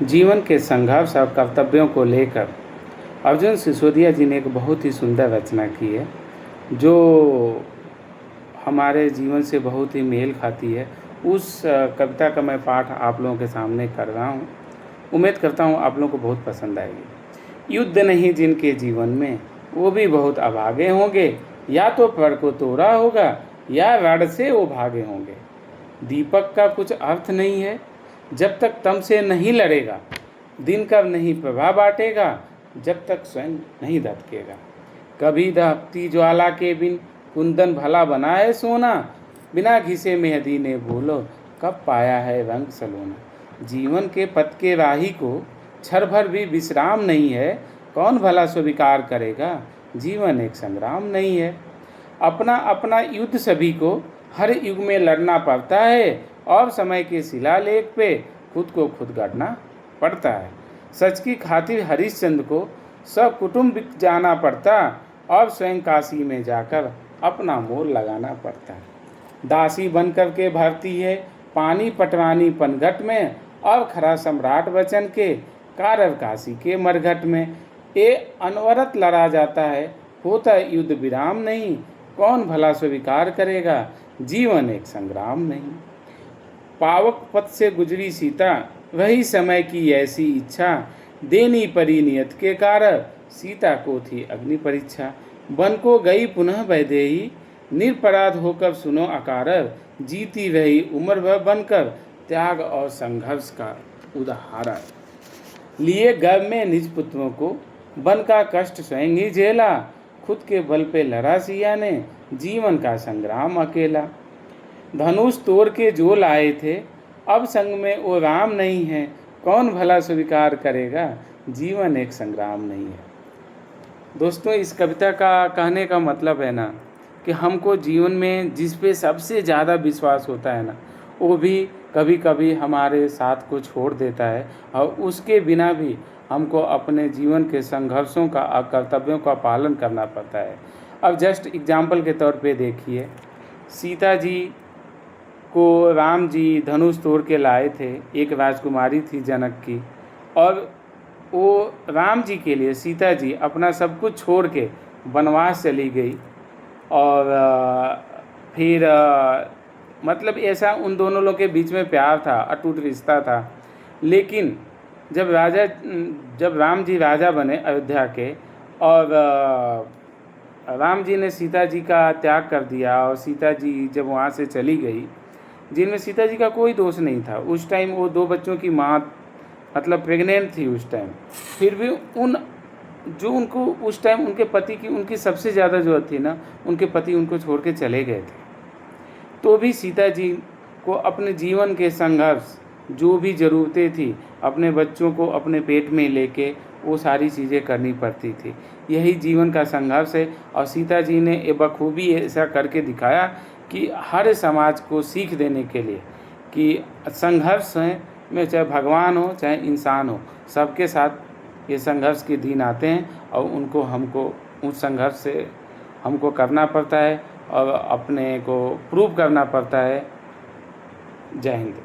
जीवन के संघर्ष और कर्तव्यों को लेकर अर्जुन सिसोदिया जी ने एक बहुत ही सुंदर रचना की है, जो हमारे जीवन से बहुत ही मेल खाती है। उस कविता का मैं पाठ आप लोगों के सामने कर रहा हूँ। उम्मीद करता हूँ आप लोगों को बहुत पसंद आएगी। युद्ध नहीं जिनके जीवन में, वो भी बहुत अभागे होंगे, या तो पर को तोड़ा होगा या रण से वो भागे होंगे। दीपक का कुछ अर्थ नहीं है जब तक तम से नहीं लड़ेगा, दिन का नहीं प्रभा बांटेगा जब तक स्वयं नहीं धधकेगा। कभी दहकती ज्वाला के बिन कुंदन भला बना है सोना, बिना घिसे मेहंदी ने बोलो कब पाया है रंग सलोना। जीवन के पथ के राही को क्षण भर भी विश्राम नहीं है, कौन भला स्वीकार करेगा जीवन एक संग्राम नहीं है। अपना अपना युद्ध सभी को हर युग में लड़ना पड़ता है, और समय के शिलालेख पे खुद को खुद गढ़ना पड़ता है। सच की खातिर हरिश्चंद्र को सकुटुंब जाना पड़ता, और स्वयं काशी में जाकर अपना मोल लगाना पड़ता है। दासी बनकर के भरती है पानी पटवानी पनघट में, और खरा सम्राट वचन के कारव काशी के मरघट में। ये अनवरत लड़ा जाता है, होता युद्ध विराम नहीं, कौन भला स्वीकार करेगा जीवन एक संग्राम नहीं। पावक पथ से गुजरी सीता, वही समय की ऐसी इच्छा, देनी परी नियत के कारण सीता को थी अग्नि परीक्षा। वन को गई पुनः वैदेही, निरपराध होकर सुनो अकारर, जीती रही उम्र भर बनकर त्याग और संघर्ष का उदाहरण। लिए गर्भ में निज पुत्रों को वन का कष्ट स्वयं ही झेला, खुद के बल पे लड़ा सिया ने जीवन का संग्राम अकेला। धनुष तोड़ के जो लाए थे अब संग में वो राम नहीं है, कौन भला स्वीकार करेगा जीवन एक संग्राम नहीं है। दोस्तों, इस कविता का कहने का मतलब है ना कि हमको जीवन में जिस पे सबसे ज़्यादा विश्वास होता है ना, वो भी कभी कभी हमारे साथ को छोड़ देता है, और उसके बिना भी हमको अपने जीवन के संघर्षों का और कर्तव्यों का पालन करना पड़ता है। अब जस्ट एग्जाम्पल के तौर पे देखिए, सीता जी को राम जी धनुष तोड़ के लाए थे। एक राजकुमारी थी जनक की, और वो राम जी के लिए सीता जी अपना सब कुछ छोड़ के वनवास चली गई। और फिर मतलब ऐसा उन दोनों लोग के बीच में प्यार था, अटूट रिश्ता था। लेकिन जब राम जी राजा बने अयोध्या के, और राम जी ने सीता जी का त्याग कर दिया, और सीता जी जब वहाँ से चली गई, जिनमें सीता जी का कोई दोष नहीं था। उस टाइम वो 2 बच्चों की माँ, मतलब प्रेग्नेंट थी उस टाइम। फिर भी उनको उस टाइम उनके पति की उनकी सबसे ज़्यादा ज़रूरत थी ना, उनके पति उनको छोड़ के चले गए थे। तो भी सीता जी को अपने जीवन के संघर्ष, जो भी ज़रूरतें थी, अपने बच्चों को अपने पेट में लेके वो सारी चीज़ें करनी पड़ती थी। यही जीवन का संघर्ष है, और सीता जी ने ये बखूबी ऐसा करके दिखाया कि हर समाज को सीख देने के लिए कि संघर्ष में चाहे भगवान हो चाहे इंसान हो, सबके साथ ये संघर्ष के दिन आते हैं, और हमको उस संघर्ष से हमको करना पड़ता है, और अपने को प्रूव करना पड़ता है। जय हिंद।